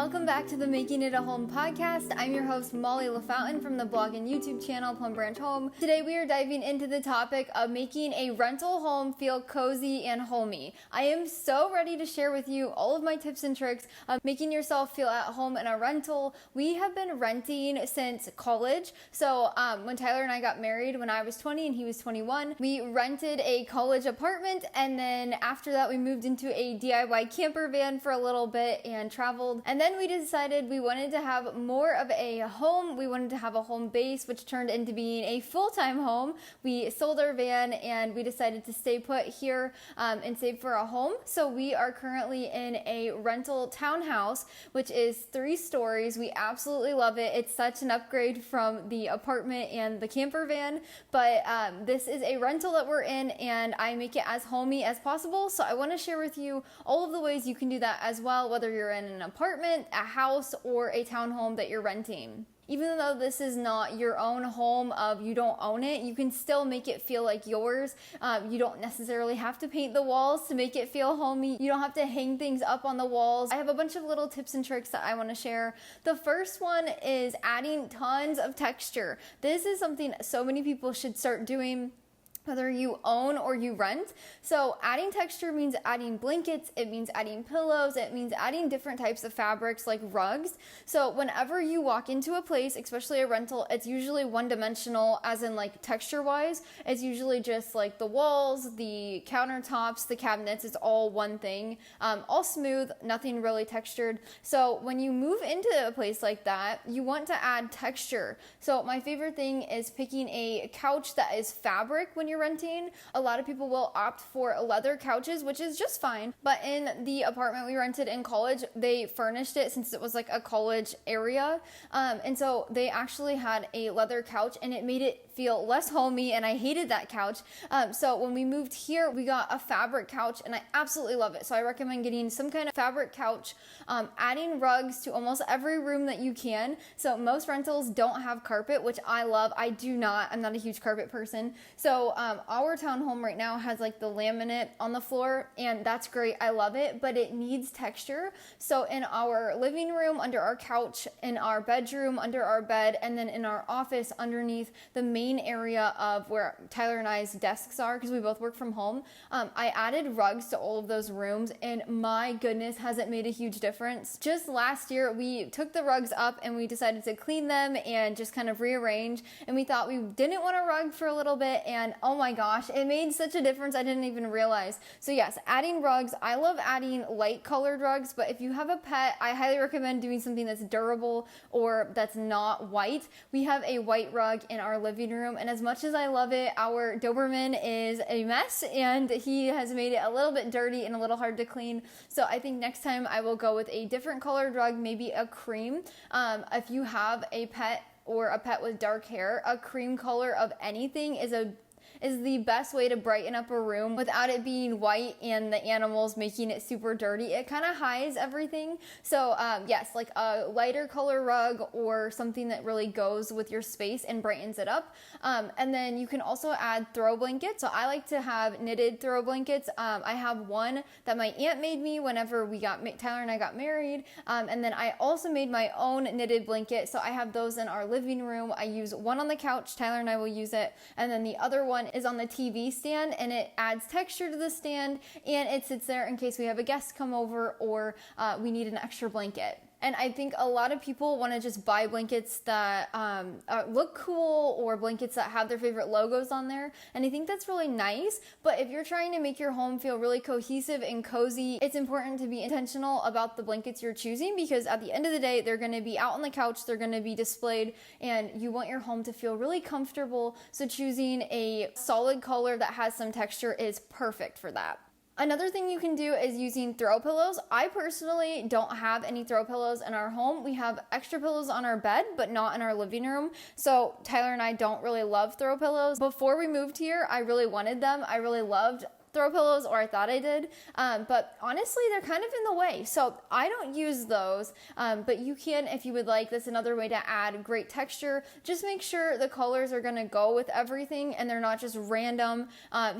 welcome back to the Making It a Home podcast. I'm your host, Molly LaFountain from the blog and YouTube channel, Plum Branch Home. Today we are diving into the topic of making a rental home feel cozy and homey. I am so ready to share with you all of my tips and tricks of making yourself feel at home in a rental. We have been renting since college. So when Tyler and I got married when I was 20 and he was 21, we rented a college apartment, and then after that we moved into a DIY camper van for a little bit and traveled. And then we decided we wanted to have more of a home. We wanted to have a home base, which turned into being a full-time home. We sold our van and we decided to stay put here and save for a home. So we are currently in a rental townhouse, which is 3 stories. We absolutely love it. It's such an upgrade from the apartment and the camper van, but this is a rental that we're in, and I make it as homey as possible. So I want to share with you all of the ways you can do that as well, whether you're in an apartment, a house, or a townhome that you're renting. Even though this is not your own home, you don't own it, you can still make it feel like yours. You don't necessarily have to paint the walls to make it feel homey. You don't have to hang things up on the walls. I have a bunch of little tips and tricks that I want to share. The first one is adding tons of texture. This is something so many people should start doing, whether you own or you rent. So adding texture means adding blankets, it means adding pillows, it means adding different types of fabrics like rugs. So whenever you walk into a place, especially a rental, it's usually one-dimensional, as in like texture-wise. It's usually just like the walls, the countertops, the cabinets, it's all one thing, all smooth, nothing really textured. So when you move into a place like that, you want to add texture. So my favorite thing is picking a couch that is fabric when you're renting. A lot of people will opt for leather couches, which is just fine. But in the apartment we rented in college, they furnished it since it was like a college area. And so they actually had a leather couch, and it made it feel less homey, and I hated that couch. So when we moved here, we got a fabric couch, and I absolutely love it. So I recommend getting some kind of fabric couch, adding rugs to almost every room that you can. So most rentals don't have carpet, which I love. I do not. I'm not a huge carpet person. So our townhome right now has like the laminate on the floor, and that's great. I love it, but it needs texture. So in our living room, under our couch, in our bedroom, under our bed, and then in our office underneath the main area of where Tyler and I's desks are, because we both work from home, I added rugs to all of those rooms, and my goodness, has it made a huge difference. Just last year, we took the rugs up and we decided to clean them and just kind of rearrange, and we thought we didn't want a rug for a little bit, and oh my gosh, it made such a difference I didn't even realize. So yes, adding rugs. I love adding light colored rugs, but if you have a pet, I highly recommend doing something that's durable or that's not white. We have a white rug in our living room, and as much as I love it, our Doberman is a mess, and he has made it a little bit dirty and a little hard to clean. So I think next time I will go with a different colored rug, maybe a cream. If you have a pet or a pet with dark hair, a cream color of anything is the best way to brighten up a room without it being white and the animals making it super dirty. It kind of hides everything. So yes, like a lighter color rug or something that really goes with your space and brightens it up. And then you can also add throw blankets. So I like to have knitted throw blankets. I have one that my aunt made me whenever Tyler and I got married. And then I also made my own knitted blanket. So I have those in our living room. I use one on the couch. Tyler and I will use it. And then the other one is on the TV stand, and it adds texture to the stand, and it sits there in case we have a guest come over or we need an extra blanket. And I think a lot of people want to just buy blankets that look cool, or blankets that have their favorite logos on there. And I think that's really nice. But if you're trying to make your home feel really cohesive and cozy, it's important to be intentional about the blankets you're choosing, because at the end of the day, they're going to be out on the couch, they're going to be displayed, and you want your home to feel really comfortable. So choosing a solid color that has some texture is perfect for that. Another thing you can do is using throw pillows. I personally don't have any throw pillows in our home. We have extra pillows on our bed, but not in our living room. So Tyler and I don't really love throw pillows. Before we moved here, I really wanted them. I really loved throw pillows, or I thought I did, but honestly, they're kind of in the way. So I don't use those, but you can if you would like. That's another way to add great texture. Just make sure the colors are gonna go with everything and they're not just random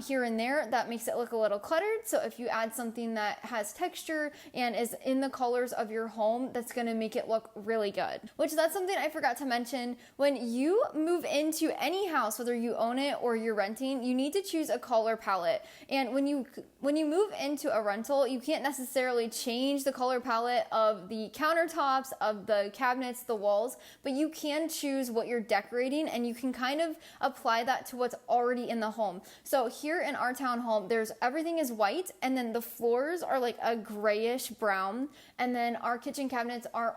here and there. That makes it look a little cluttered. So if you add something that has texture and is in the colors of your home, that's gonna make it look really good. Which that's something I forgot to mention. When you move into any house, whether you own it or you're renting, you need to choose a color palette. And when you move into a rental, you can't necessarily change the color palette of the countertops, of the cabinets, the walls, but you can choose what you're decorating and you can kind of apply that to what's already in the home. So here in our townhome, everything is white, and then the floors are like a grayish brown, and then our kitchen cabinets are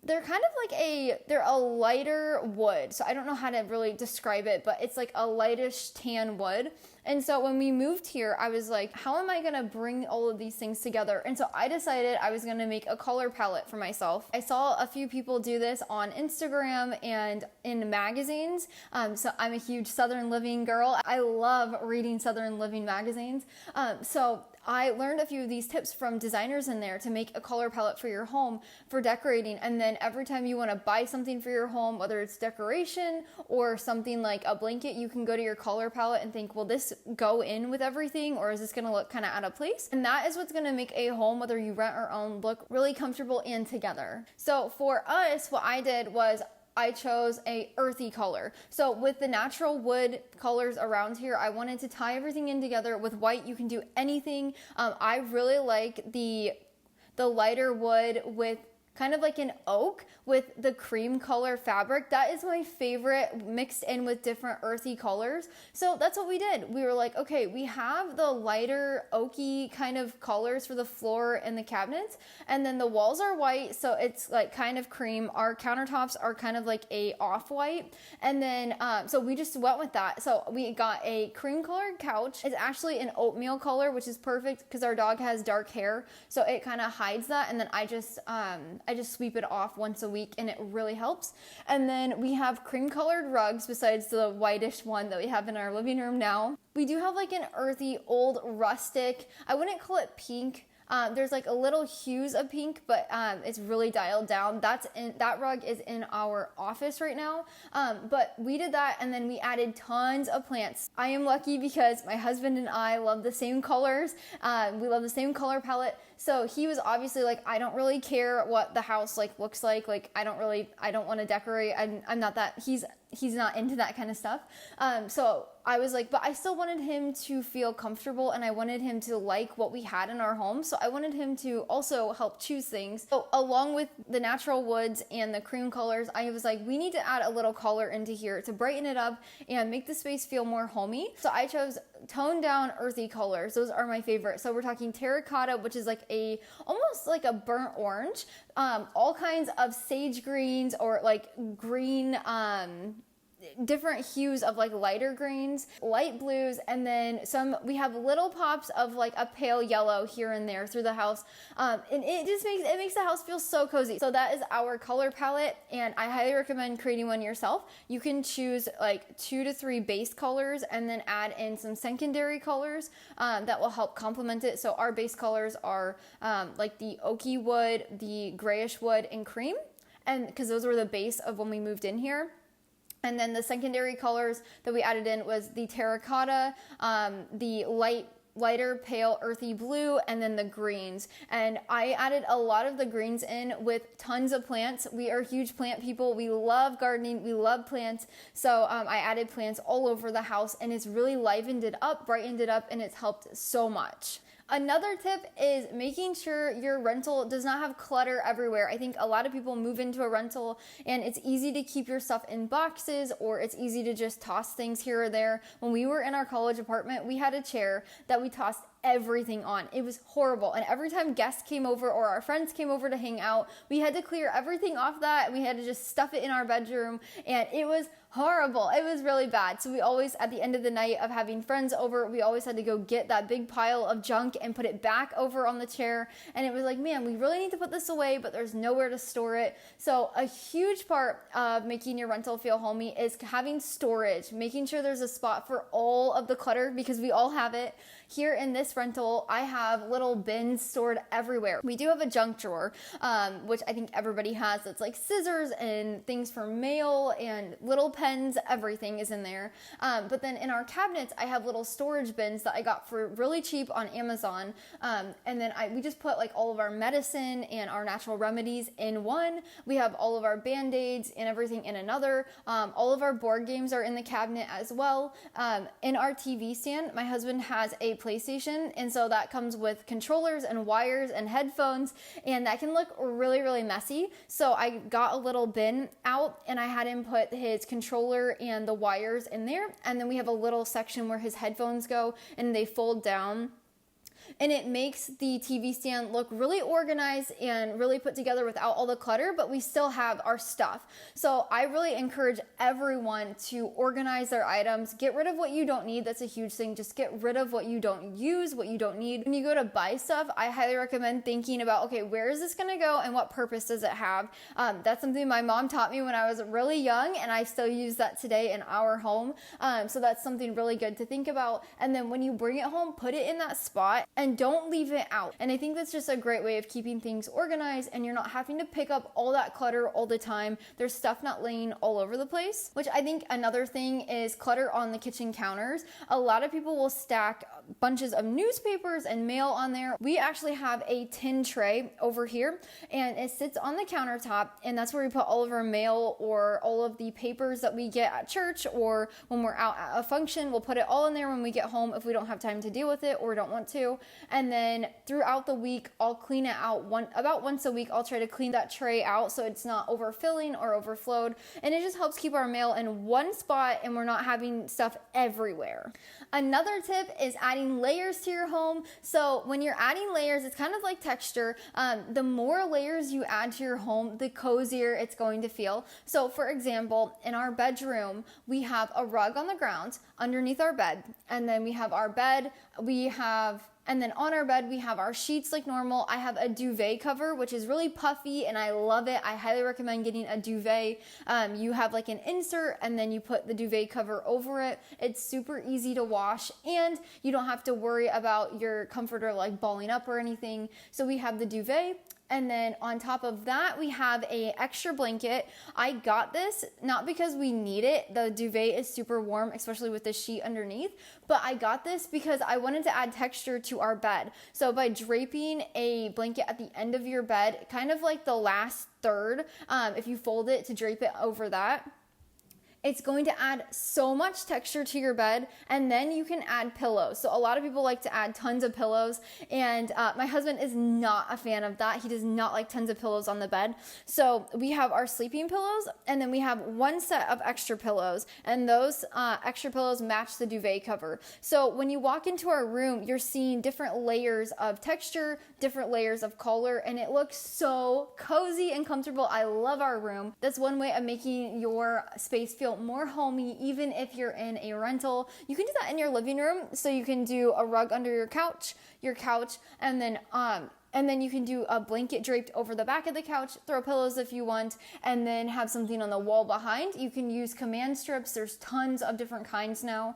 they're kind of like they're a lighter wood. So I don't know how to really describe it, but it's like a lightish tan wood. And so when we moved here, I was like, how am I gonna bring all of these things together? And so I decided I was gonna make a color palette for myself. I saw a few people do this on Instagram and in magazines. So I'm a huge Southern Living girl. I love reading Southern Living magazines. So I learned a few of these tips from designers in there to make a color palette for your home for decorating. And then every time you want to buy something for your home, whether it's decoration or something like a blanket, you can go to your color palette and think, will this go in with everything, or is this going to look kind of out of place? And that is what's going to make a home, whether you rent or own, look really comfortable and together. So for us, what I did was I chose a earthy color. So with the natural wood colors around here, I wanted to tie everything in together. With white, you can do anything. I really like the lighter wood with kind of like an oak with the cream color fabric. That is my favorite, mixed in with different earthy colors. So that's what we did. We were like, okay, we have the lighter oaky kind of colors for the floor and the cabinets, and then the walls are white, so it's like kind of cream. Our countertops are kind of like a off-white, and then so we just went with that. So we got a cream colored couch. It's actually an oatmeal color, which is perfect because our dog has dark hair, so it kind of hides that. And then I just sweep it off once a week, and it really helps. And then we have cream colored rugs besides the whitish one that we have in our living room now. We do have like an earthy, old, rustic, I wouldn't call it pink. There's like a little hues of pink, but it's really dialed down. That rug is in our office right now. But we did that, and then we added tons of plants. I am lucky because my husband and I love the same colors. We love the same color palette. So he was obviously like, I don't really care what the house like looks like. Like I don't want to decorate. I'm not that, he's not into that kind of stuff. So I was like, but I still wanted him to feel comfortable, and I wanted him to like what we had in our home. So I wanted him to also help choose things. So along with the natural woods and the cream colors, I was like, we need to add a little color into here to brighten it up and make the space feel more homey. So I chose toned down earthy colors. Those are my favorite. So we're talking terracotta, which is like almost like a burnt orange, all kinds of sage greens, or like green, different hues of like lighter greens, light blues, and then we have little pops of like a pale yellow here and there through the house. And it makes the house feel so cozy. So that is our color palette, and I highly recommend creating one yourself. You can choose like 2 to 3 base colors and then add in some secondary colors that will help complement it. So our base colors are like the oaky wood, the grayish wood, and cream, and because those were the base of when we moved in here. And then the secondary colors that we added in was the terracotta, the lighter pale earthy blue, and then the greens. And I added a lot of the greens in with tons of plants. We are huge plant people. We love gardening. We love plants. So I added plants all over the house, and it's really livened it up, brightened it up, and it's helped so much. Another tip is making sure your rental does not have clutter everywhere. I think a lot of people move into a rental and it's easy to keep your stuff in boxes, or it's easy to just toss things here or there. When we were in our college apartment, we had a chair that we tossed everything on. It was horrible. And every time guests came over or our friends came over to hang out, we had to clear everything off that, and we had to just stuff it in our bedroom, and it was horrible. It was really bad. So we always, at the end of the night of having friends over, we always had to go get that big pile of junk and put it back over on the chair. And it was like, man, we really need to put this away, but there's nowhere to store it. So a huge part of making your rental feel homey is having storage, making sure there's a spot for all of the clutter, because we all have it. Here in this rental, I have little bins stored everywhere. We do have a junk drawer, which I think everybody has. It's like scissors and things for mail and little pens, everything is in there. But then in our cabinets, I have little storage bins that I got for really cheap on Amazon. And then we just put like all of our medicine and our natural remedies in one. We have all of our Band-Aids and everything in another. All of our board games are in the cabinet as well. In our TV stand, my husband has a PlayStation, and so that comes with controllers and wires and headphones, and that can look really, really messy. So I got a little bin out and I had him put his controller and the wires in there, and then we have a little section where his headphones go and they fold down. And it makes the TV stand look really organized and really put together without all the clutter, but we still have our stuff. So I really encourage everyone to organize their items. Get rid of what you don't need. That's a huge thing. Just get rid of what you don't use, what you don't need. When you go to buy stuff, I highly recommend thinking about, okay, where is this going to go and what purpose does it have? That's something my mom taught me when I was really young, and I still use that today in our home. So that's something really good to think about. And then when you bring it home, put it in that spot and don't leave it out. And I think that's just a great way of keeping things organized, and you're not having to pick up all that clutter all the time. There's stuff not laying all over the place, which I think another thing is clutter on the kitchen counters. A lot of people will stack bunches of newspapers and mail on there. We actually have a tin tray over here, and it sits on the countertop, and that's where we put all of our mail or all of the papers that we get at church, or when we're out at a function, we'll put it all in there when we get home if we don't have time to deal with it or don't want to. And then throughout the week, I'll clean it out about once a week. I'll try to clean that tray out so it's not overfilling or overflowed. And it just helps keep our mail in one spot and we're not having stuff everywhere. Another tip is adding layers to your home. So when you're adding layers, it's kind of like texture. The more layers you add to your home, the cozier it's going to feel. So for example, in our bedroom, we have a rug on the ground underneath our bed. And then we have our bed, and then on our bed, we have our sheets like normal. I have a duvet cover, which is really puffy and I love it. I highly recommend getting a duvet. You have like an insert and then you put the duvet cover over it. It's super easy to wash and you don't have to worry about your comforter like balling up or anything. So we have the duvet. And then on top of that, we have a extra blanket. I got this not because we need it. The duvet is super warm, especially with the sheet underneath. But I got this because I wanted to add texture to our bed. So by draping a blanket at the end of your bed, kind of like the last third, if you fold it to drape it over that, it's going to add so much texture to your bed, and then you can add pillows. So a lot of people like to add tons of pillows, and my husband is not a fan of that. He does not like tons of pillows on the bed. So we have our sleeping pillows, and then we have one set of extra pillows, and those extra pillows match the duvet cover. So when you walk into our room, you're seeing different layers of texture, different layers of color, and it looks so cozy and comfortable. I love our room. That's one way of making your space feel more homey, even if you're in a rental. You can do that in your living room. So you can do a rug under your couch, and then you can do a blanket draped over the back of the couch, throw pillows if you want, and then have something on the wall behind. You can use command strips. There's tons of different kinds now.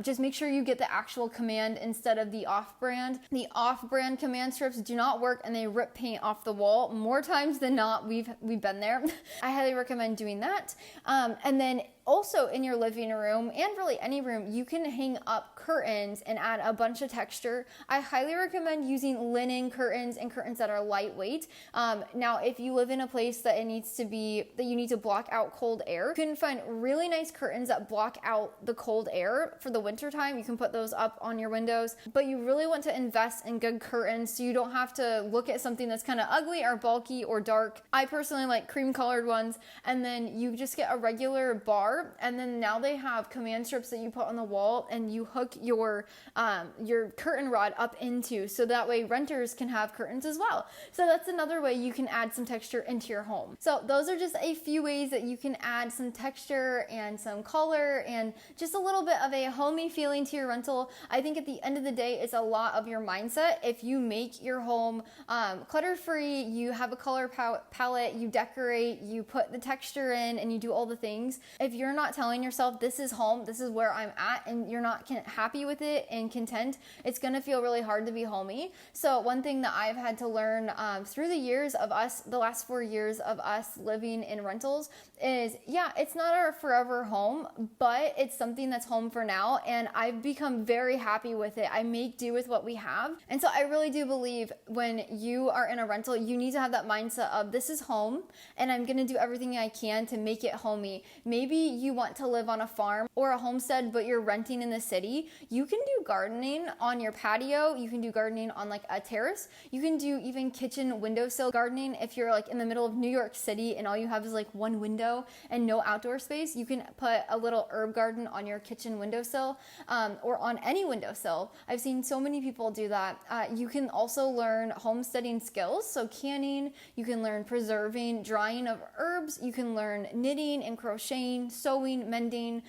Just make sure you get the actual command instead of the off-brand. The off-brand command strips do not work and they rip paint off the wall. More times than not, we've been there. I highly recommend doing that. And then also in your living room, and really any room, you can hang up curtains and add a bunch of texture. I highly recommend using linen curtains and curtains that are lightweight. Now, if you live in a place that you need to block out cold air, you can find really nice curtains that block out the cold air for the winter time. You can put those up on your windows, but you really want to invest in good curtains so you don't have to look at something that's kind of ugly or bulky or dark. I personally like cream colored ones, and then you just get a regular bar, and then now they have command strips that you put on the wall and you hook your curtain rod up into, so that way renters can have have curtains as well. So that's another way you can add some texture into your home. So those are just a few ways that you can add some texture and some color and just a little bit of a homey feeling to your rental. I think at the end of the day, it's a lot of your mindset. If you make your home clutter-free, you have a color palette, you decorate, you put the texture in, and you do all the things. If you're not telling yourself, this is home, this is where I'm at, and you're not happy with it and content, it's gonna feel really hard to be homey. So one thing that I've had to learn through the years of us, the last 4 years of us living in rentals is, yeah, it's not our forever home, but it's something that's home for now, and I've become very happy with it. I make do with what we have. And so I really do believe when you are in a rental, you need to have that mindset of, this is home, and I'm gonna do everything I can to make it homey. Maybe you want to live on a farm or a homestead, but you're renting in the city. You can do gardening on your patio. You can do gardening on like a terrace. You can do even kitchen windowsill gardening. If you're like in the middle of New York City and all you have is like one window and no outdoor space, you can put a little herb garden on your kitchen windowsill or on any windowsill. I've seen so many people do that. You can also learn homesteading skills. So canning, you can learn preserving, drying of herbs. You can learn knitting and crocheting, sewing, mending,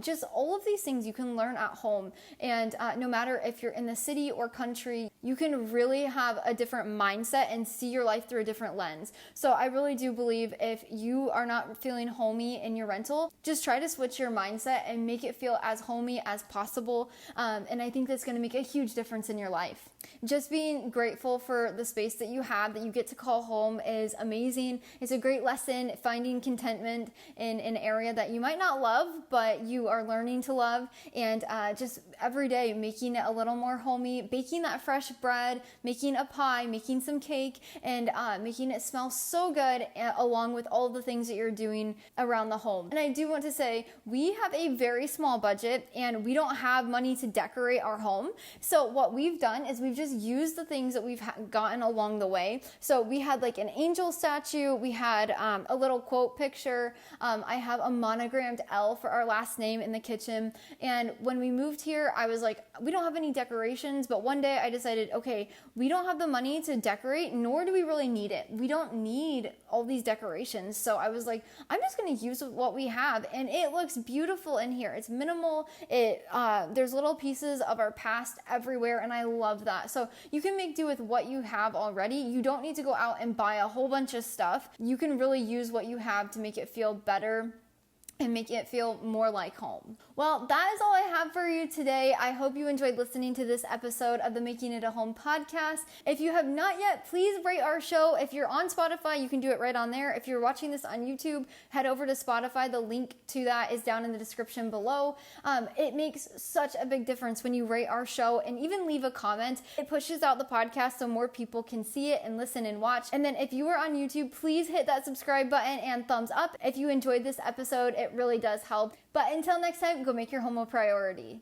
just all of these things you can learn at home. And no matter if you're in the city or country, you can really have a different mindset and see your life through a different lens. So I really do believe if you are not feeling homey in your rental, just try to switch your mindset and make it feel as homey as possible. And I think that's going to make a huge difference in your life. Just being grateful for the space that you have, that you get to call home, is amazing. It's a great lesson, finding contentment in an area that you might not love, but you are learning to love, and just every day making it a little more homey, baking that fresh bread, making a pie, making some cake, and making it smell so good, along with all the things that you're doing around the home. And I do want to say, we have a very small budget and we don't have money to decorate our home. So what we've done is we've just used the things that we've gotten along the way. So we had like an angel statue, we had a little quote picture, I have a monogrammed L for our last name in the kitchen. And when we moved here, I was like, we don't have any decorations, but one day I decided, okay, we don't have the money to decorate, nor do we really need it. We don't need all these decorations. So I was like, I'm just going to use what we have, and it looks beautiful in here. It's minimal. There's little pieces of our past everywhere, and I love that. So you can make do with what you have already. You don't need to go out and buy a whole bunch of stuff. You can really use what you have to make it feel better and make it feel more like home. Well, that is all I have for you today. I hope you enjoyed listening to this episode of the Making It a Home podcast. If you have not yet, please rate our show. If you're on Spotify, you can do it right on there. If you're watching this on YouTube, head over to Spotify. The link to that is down in the description below. It makes such a big difference when you rate our show and even leave a comment. It pushes out the podcast so more people can see it and listen and watch. And then if you are on YouTube, please hit that subscribe button and thumbs up. If you enjoyed this episode, it really does help. But until next time, go make your home a priority.